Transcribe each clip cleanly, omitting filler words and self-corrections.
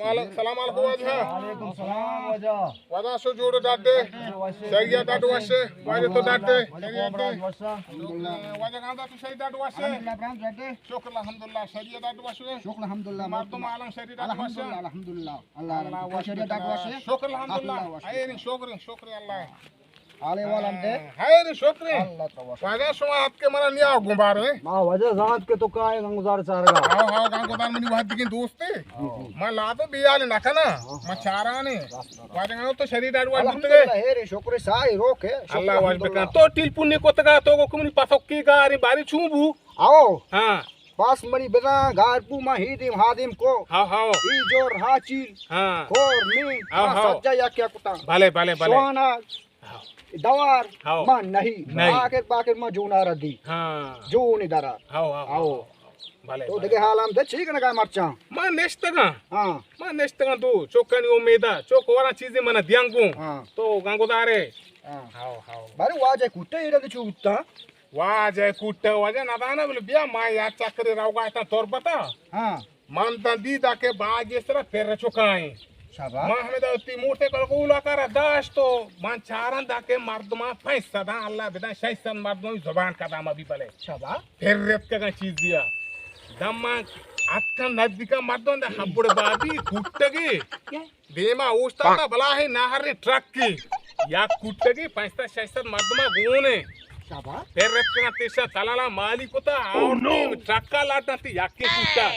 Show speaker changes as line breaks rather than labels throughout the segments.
सलाम अलैकुम वजह
वालेकुम सलाम वजह
वजह सो जोड़ डाटे सरिया डाट वसे वजह तो डाटे सरिया वजह गांदा तो सही डाट वसे शुक्र अल्हम्दुलिल्लाह सरिया डाट वसे
शुक्र अल्हम्दुलिल्लाह
मर्दम आलम सरिया डाट वसे
अल्हम्दुलिल्लाह अल्लाह सरिया डाट वसे
शुक्र अल्हम्दुलिल्लाह आए नहीं शुक्र अल्लाह
आले वाला दे
है नहीं शुक्र वजह सो हाथ के मना नहीं आओ गुबार है
मां वजह जात के तो काय गंगुजार चारगा
हां गंगुजार मनी वहां दिखी दोस्त मैं ला तो बियाले नखना मैं चारा ने वजह तो शरीर डाडवा दिख गए
हे रे शुक्र साई रोके
अल्लाह वाजबका तो टिल पुण्य को तगा तो को कुमनी पासोकी का अरे बारी छूबू
आओ
हां
पास मरी बिना गारपू मा हिदिम हादिम को
हां
ई जोर हाची
हां
कोर मी सज्जा या क्या कुता
भले
सोना दवार मा नहीं आके पाके मा जूना रदी
हां
जून इधर आओ
भले
तो देखे हाल हम दे ठीक न का मरचा
मां नेस्तगा
हां
मां नेस्तगा तू चोकनी उम्मीदा चोक वाला चीजें मना दियांगू तो गंगोदारे हां
बारे वाजे कुटे इरे चूता
वाजे कुटे वाजे नदाना बोले बिया मा या चक्री रावगा ता तोर बता
हां
मान ता दीदा के बाजे सरा फेर चुकाई
शाबा
मां हमें तो ती मोटे कर को उला कर दाश तो मान चारन दा के मर्दमा पैसा दा अल्लाह बिदा शैतान मर्दमा जुबान का दाम अभी पले
शाबा
फिर रेत का चीज दिया दम्मा अक्का नजदीका मर्दों दा हबुड़ बाबी कुट्टगी बेमा उस्ता ता भला है नाहर ट्रक की या कुट्टगी पैसा शैतान मर्दमा गोने
शाबा
फिर रेत का तेसा तलाला मालिक होता ट्रक का लाटा ती याके कुट्टा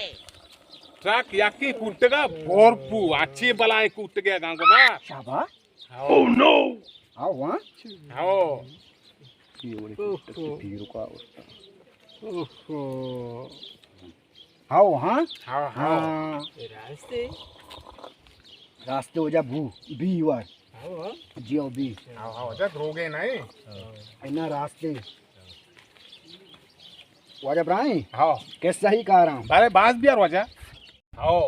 ट्रक याकी कुट्टगा बोरपू अच्छी बलाए कुट गया गंगोदा
शाबा
ओह नो
आओ हां
आओ
ये वाली पीरू का ओहो आओ हां हां रास्ते हो जा भू बी वार आओ जियो बी
आओ जा रोगे नहीं
इना रास्ते वाजा ब्राई
हां
कैसा ही कह रहा हूं
अरे बास भी यार वाजा आओ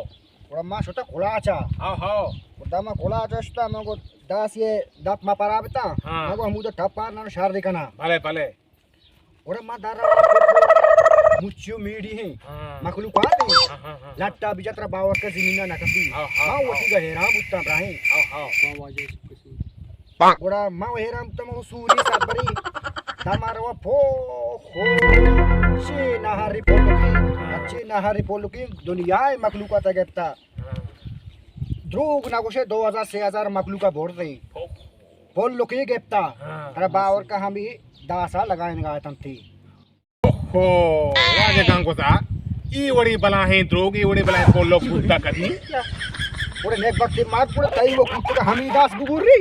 उड़मा छोटा खोला आचा
आओ
उड़मा खोला आचा स्ता मगो दास ये दाप मा पराबता मगो हमु तो ठप्पा ना शार देखना
भले
उड़मा दारा मुच्चो मेडी है मखलू पाते लट्टा बिजत्रा बावर का जमीन ना कभी हां वसी का हेरा बुत्ता ब्राही हां वाजे उड़ा मा हेरा तम सूरी साबरी तमारो फो चे नहारी पोलुकी अच्छी नहारी पोलुकी दुनिया मखलूका तगेता द्रोग ना गोशे 2000 6000 मखलूका बोल रही पोलुकी गेप्ता अरे बावर का हम ही दासा लगाए नगा तंती
ओहो वाजे गंगोदा ई वड़ी बला है द्रोग ई वड़ी बला पोलो कुत्ता कदी
पूरे नेक वक्त मार पूरे तई वो कुत्ता हम ही दास गुगुरी